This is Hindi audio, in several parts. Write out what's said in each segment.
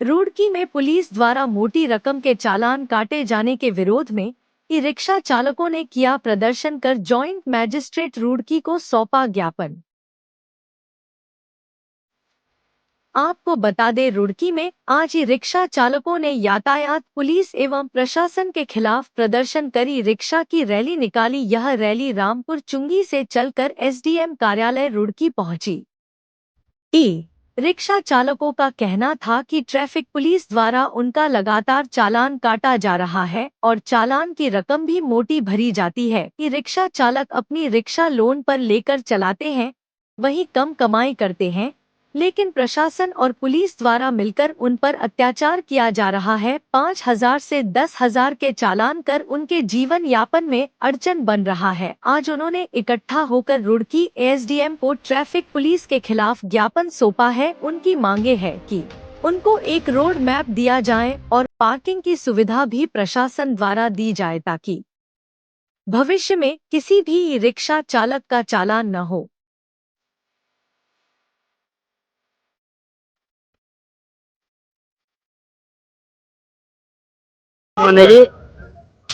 रुड़की में पुलिस द्वारा मोटी रकम के चालान काटे जाने के विरोध में ई रिक्शा चालकों ने किया प्रदर्शन कर जॉइंट मैजिस्ट्रेट रुड़की को सौंपा ज्ञापन। आपको बता दें, रुड़की में आज ई रिक्शा चालकों ने यातायात पुलिस एवं प्रशासन के खिलाफ प्रदर्शन कर ई रिक्शा की रैली निकाली। यह रैली रामपुर चुंगी से चलकर एसडीएम कार्यालय रुड़की पहुंची। ई रिक्शा चालकों का कहना था कि ट्रैफिक पुलिस द्वारा उनका लगातार चालान काटा जा रहा है और चालान की रकम भी मोटी भरी जाती है। ई रिक्शा चालक अपनी रिक्शा लोन पर लेकर चलाते हैं, वही कम कमाई करते हैं, लेकिन प्रशासन और पुलिस द्वारा मिलकर उन पर अत्याचार किया जा रहा है। 5,000 से 10,000 के चालान कर उनके जीवन यापन में अड़चन बन रहा है। आज उन्होंने इकट्ठा होकर रुड़की एसडीएम को ट्रैफिक पुलिस के खिलाफ ज्ञापन सौंपा है। उनकी मांगे है कि उनको एक रोड मैप दिया जाए और पार्किंग की सुविधा भी प्रशासन द्वारा दी जाए ताकि भविष्य में किसी भी रिक्शा चालक का चालान न हो। जी,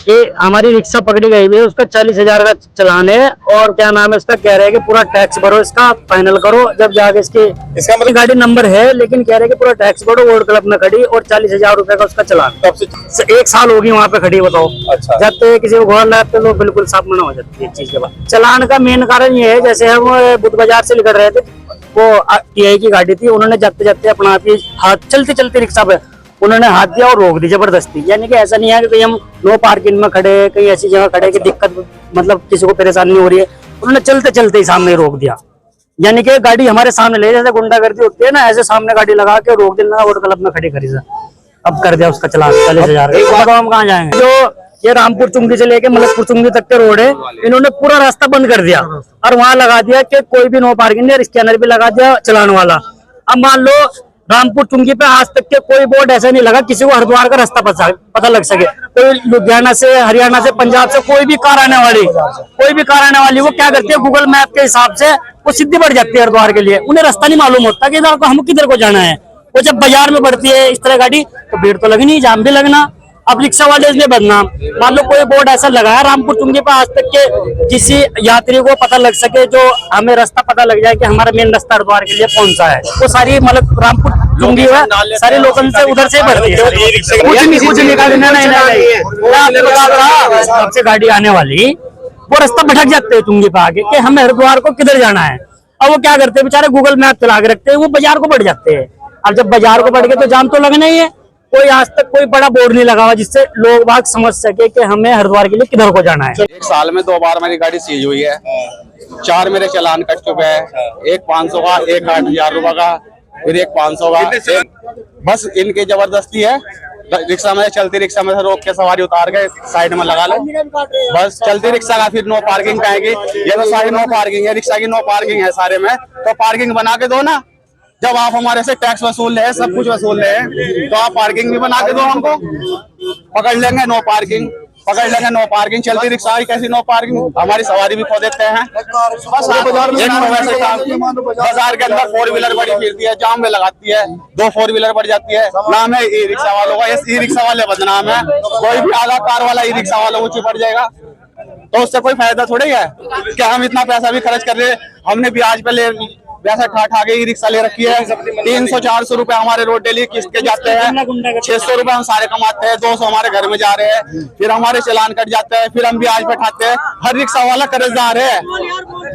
ये हमारी रिक्शा पकड़ी गई हुई है, उसका 40,000 का चालान है और क्या नाम है उसका, कह रहे हैं कि पूरा टैक्स भरो, इसका फाइनल करो। जब जाके इसका मतलब गाड़ी नंबर है, लेकिन कह रहे हैं कि पूरा टैक्स भरो, वोट क्लब में खड़ी और 40,000 रुपए का उसका चालान। तब से 1 साल होगी वहाँ पे खड़ी, बताओ। अच्छा। जब तक किसी को घोर लगते तो बिल्कुल साफ मना हो जाती है चीज के बाद। चालान का मेन कारण ये है, जैसे हम बुद्ध बाजार से निकल रहे थे, वो टीआई की गाड़ी थी, उन्होंने जाते जाते अपना आप ही हाथ चलते चलते रिक्शा पे उन्होंने हाथ दिया और रोक दी जबरदस्ती। यानी कि ऐसा नहीं है कि कहीं हम नो पार्किंग में खड़े, कहीं ऐसी जगह खड़े कि दिक्कत, मतलब किसी को परेशानी हो रही है, उन्होंने चलते चलते ही सामने रोक दिया। यानी कि गाड़ी हमारे सामने ले, जैसे गुंडागर्दी होती है ना, ऐसे सामने गाड़ी लगा के रोक देना और क्लब में खड़ी करी। अब कर दिया उसका चालान 40,000। बताओ हम कहाँ जाएंगे? जो ये रामपुर चुंगी से लेके मलकपुर चुंगी तक के रोड है, इन्होंने पूरा रास्ता बंद कर दिया और वहां लगा दिया कि कोई भी नो पार्किंग नहीं, स्कैनर भी लगा दिया चालान वाला। अब मान लो रामपुर चुंगी पे आज तक के कोई बोर्ड ऐसा नहीं लगा किसी को हरिद्वार का रास्ता पता लग सके। कोई लुधियाना से, हरियाणा से, पंजाब से कोई भी कार आने वाली वो क्या करती है, गूगल मैप के हिसाब से वो सीधी बढ़ जाती है हरिद्वार के लिए। उन्हें रास्ता नहीं मालूम होता कि इधर को हम किधर को जाना है। वो जब बाजार में बढ़ती है इस तरह गाड़ी, तो भीड़ तो लगनी, जाम भी लगना। अब रिक्शा वाले इसलिए बदनाम। मान लो कोई बोर्ड ऐसा लगाया रामपुर चुंगी पे आज तक के किसी यात्री को पता लग सके, जो हमें रास्ता पता लग जाए कि हमारा मेन रास्ता हरिद्वार के लिए कौन सा है, वो सारी मतलब रामपुर चुंगी है, सारे लोकल से उधर से बढ़ती है। कुछ नहीं गाड़ी आने वाली, वो रास्ता भटक जाते हैं चुंगी पे आगे कि हमें हरिद्वार को किधर जाना है। अब वो क्या करते हैं बेचारे, गूगल मैप चला के रखते हैं, वो बाजार को बढ़ जाते हैं। अब जब बाजार को बढ़ गए तो जाम तो लगना ही है। कोई आज तक कोई बड़ा बोर्ड नहीं लगा हुआ जिससे लोग बाग समझ सके कि हमें हरिद्वार के लिए किधर को जाना है। 1 साल में 2 बार मेरी गाड़ी सीज हुई है, 4 मेरे चालान कट चुके हैं, एक 500 का, एक 8,000 रुपए का, फिर एक 500 का। बस इनकी जबरदस्ती है। रिक्शा में, चलती रिक्शा में से रोक के सवारी उतार के साइड में लगा लो, बस चलती रिक्शा का फिर नो पार्किंग पाएगी। ये तो सारी नो पार्किंग है, रिक्शा की नो पार्किंग है सारे में, तो पार्किंग बना के दो ना। जब आप हमारे से टैक्स वसूल रहे हैं, सब कुछ वसूल रहे हैं, तो आप पार्किंग भी बना के दो हमको। पकड़ लेंगे नो पार्किंग, चलती रिक्शा की कैसी नो पार्किंग, हमारी सवारी भी खो देते हैं। बाजार के अंदर 4 व्हीलर बड़ी फिरती है, जाम में लगाती है, 2 4 व्हीलर बढ़ जाती है। नाम है ई रिक्शा वालों का, ई रिक्शा वाले बदनाम है। कोई भी आधा कार वाला ई रिक्शा वाला ऊंची पड़ जाएगा तो उससे कोई फायदा थोड़ी है। क्या हम इतना पैसा भी खर्च कर रहे हैं, हमने ब्याज पे ले वैसे ठा के ही रिक्शा ले रखी है। 300-400 रुपए हमारे रोड डेली किस्त के जाते हैं, 600 रुपए हम सारे कमाते हैं, 200 हमारे घर में जा रहे हैं, फिर हमारे चालान कट जाते हैं, फिर हम ब्याज पे ठाते हैं। हर रिक्शा वाला कर्जदार है,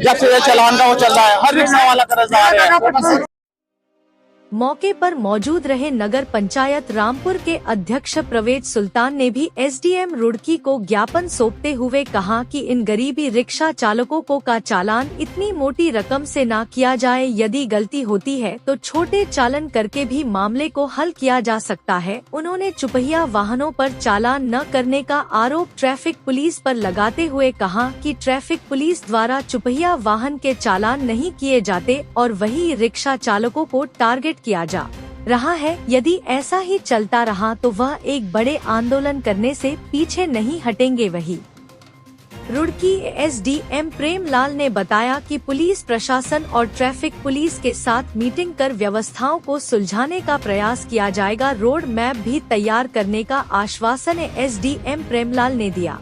जब से ये चालान का वो चल रहा है, हर रिक्शा वाला कर्जदार है। मौके पर मौजूद रहे नगर पंचायत रामपुर के अध्यक्ष प्रवेश सुल्तान ने भी एसडीएम रुड़की को ज्ञापन सौंपते हुए कहा कि इन गरीबी रिक्शा चालकों को का चालान इतनी मोटी रकम से ना किया जाए। यदि गलती होती है तो छोटे चालन करके भी मामले को हल किया जा सकता है। उन्होंने चुपहिया वाहनों पर चालान न करने का आरोप ट्रैफिक पुलिस पर लगाते हुए कहा कि ट्रैफिक पुलिस द्वारा चुपहिया वाहन के चालान नहीं किए जाते और वही रिक्शा चालकों को टारगेट किया जा रहा है। यदि ऐसा ही चलता रहा तो वह एक बड़े आंदोलन करने से पीछे नहीं हटेंगे। वही रुड़की एसडीएम प्रेमलाल ने बताया कि पुलिस प्रशासन और ट्रैफिक पुलिस के साथ मीटिंग कर व्यवस्थाओं को सुलझाने का प्रयास किया जाएगा। रोड मैप भी तैयार करने का आश्वासन एसडीएम प्रेमलाल ने दिया।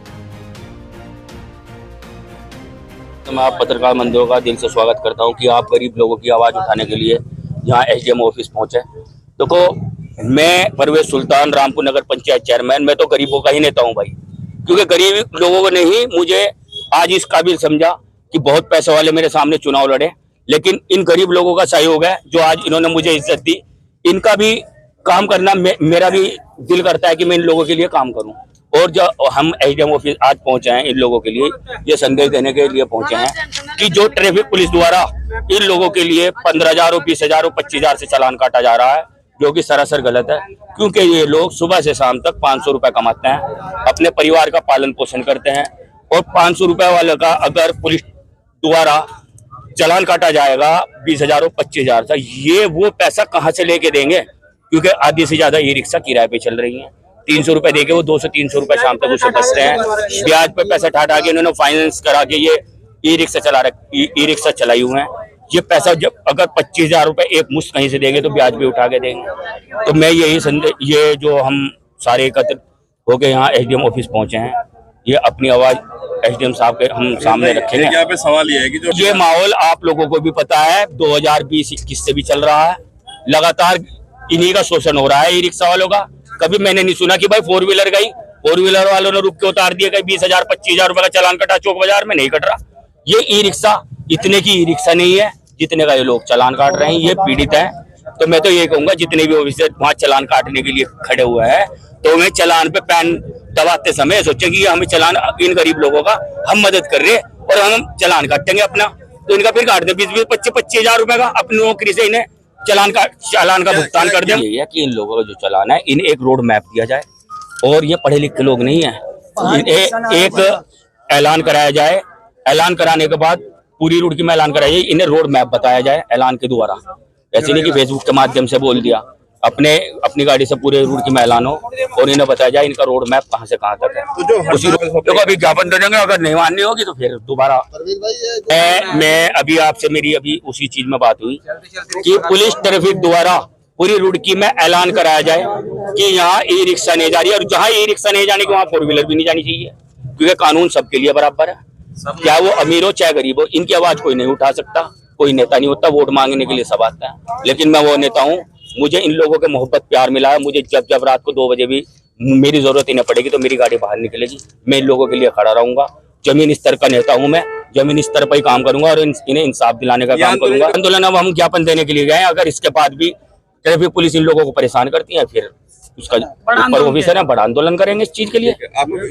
तो मैं आप पत्रकार बंधुओं का दिल से स्वागत करता हूं कि आप गरीब लोगों की आवाज़ उठाने के लिए यहाँ एसडीएम ऑफिस पहुंचे। देखो, मैं परवेज सुल्तान, रामपुर नगर पंचायत चेयरमैन, मैं तो गरीबों का ही नेता हूं भाई, क्योंकि गरीब लोगों ने ही मुझे आज इस काबिल समझा कि बहुत पैसे वाले मेरे सामने चुनाव लड़े, लेकिन इन गरीब लोगों का सहयोग है जो आज इन्होंने मुझे इज्जत दी। इनका भी काम करना मेरा भी दिल करता है कि मैं इन लोगों के लिए काम करूं। और जो हम एसडीएम ऑफिस आज पहुंचे हैं, इन लोगों के लिए ये संदेश देने के लिए पहुंचे हैं कि जो ट्रैफिक पुलिस द्वारा इन लोगों के लिए 15,000, 20,000, 25,000 से चालान काटा जा रहा है, जो कि सरासर गलत है, क्योंकि ये लोग सुबह से शाम तक 500 रुपए कमाते हैं, अपने परिवार का पालन पोषण करते हैं। और 500 रुपए वाले का अगर पुलिस द्वारा चालान काटा जाएगा 20,000 और 25,000 का, ये वो पैसा कहाँ से लेके देंगे? क्योंकि आधी से ज्यादा ई रिक्शा किराए पे चल रही है। 300 रुपए देके वो 200-300 रुपए शाम तक उसे बचते हैं। ब्याज पे पैसा ठा के इन्होंने फाइनेंस करा के ये ई रिक्शा चलाई हुए हैं। ये पैसा जब अगर 25,000 रुपए एक मुश्त कहीं से देंगे तो ब्याज भी उठा के देंगे। तो मैं यही संदेश, ये जो हम सारे एकत्र होके यहाँ एसडीएम ऑफिस पहुंचे हैं, ये अपनी आवाज एसडीएम साहब के हम सामने रखेंगे। यहाँ पे सवाल ये है कि जो ये माहौल आप लोगों को भी पता है 2020-21 से भी चल रहा है, लगातार इन्हीं का शोषण हो रहा है ई रिक्शा वालों का। कभी मैंने नहीं सुना कि भाई 4 व्हीलर गई, 4 व्हीलर वालों ने रुक के उतार दिया, कहीं 20,000, 25,000 रुपए का चालान कटा चौक बाजार में, नहीं कट रहा। ये ई रिक्शा इतने की ई रिक्शा नहीं है जितने का ये लोग चालान काट रहे हैं, ये पीड़ित है। तो मैं तो ये कहूंगा जितने भी ऑफिसर वहां चालान काटने के लिए खड़े हुए हैं, तो उन्हें चालान पे पैन दबाते समय सोचे कि हमें चालान, इन गरीब लोगों का हम मदद कर रहे और हम चालान काटेंगे अपना, तो इनका फिर काट दे 20-20, 25,000 रुपए का अपनी नौकरी से इन्हें चालान का भुगतान कर दें। ये है कि इन लोगों का जो चालान है, इन एक रोड मैप दिया जाए, और ये पढ़े लिखे लोग नहीं है, एक ऐलान कराया जाए, ऐलान कराने के बाद पूरी रुड़की में ऐलान कराया जाए, इन्हें रोड मैप बताया जाए ऐलान के द्वारा। ऐसे नहीं कि फेसबुक के माध्यम से बोल दिया, अपनी गाड़ी से पूरे रुड़की में ऐलान हो और इन्हें बताया जाए इनका रोड मैप कहाँ से कहाँ तक है। तो उसी को अभी ज्ञापन दे देंगे, अगर नहीं माननी होगी तो फिर दोबारा। मैं अभी आपसे मेरी अभी उसी चीज में बात हुई कि पुलिस ट्रैफिक द्वारा पूरी रुड़की में ऐलान कराया जाए कि यहाँ ई रिक्शा नहीं जा रही है, और जहाँ ई रिक्शा नहीं जाने की वहाँ 4 व्हीलर भी नहीं जानी चाहिए, क्योंकि कानून सबके लिए बराबर है, क्या वो अमीर हो चाहे गरीब हो। इनकी आवाज कोई नहीं उठा सकता, कोई नेता नहीं होता, वोट मांगने के लिए सब आता है, लेकिन मैं वो नेता हूँ। मुझे इन लोगों के मोहब्बत प्यार मिला है। मुझे जब रात को 2 बजे भी मेरी जरूरत इन्हें पड़ेगी तो मेरी गाड़ी बाहर निकलेगी, मैं इन लोगों के लिए खड़ा रहूंगा। जमीन स्तर का नेता हूं मैं, जमीन स्तर पर ही काम करूंगा और इन्हें इंसाफ दिलाने का काम करूंगा। आंदोलन अब हम ज्ञापन देने के लिए गए, अगर इसके बाद भी ट्रैफिक पुलिस इन लोगों को परेशान करती है, फिर उसका ऊपर ऑफिसर है, बड़ा आंदोलन करेंगे इस चीज के लिए।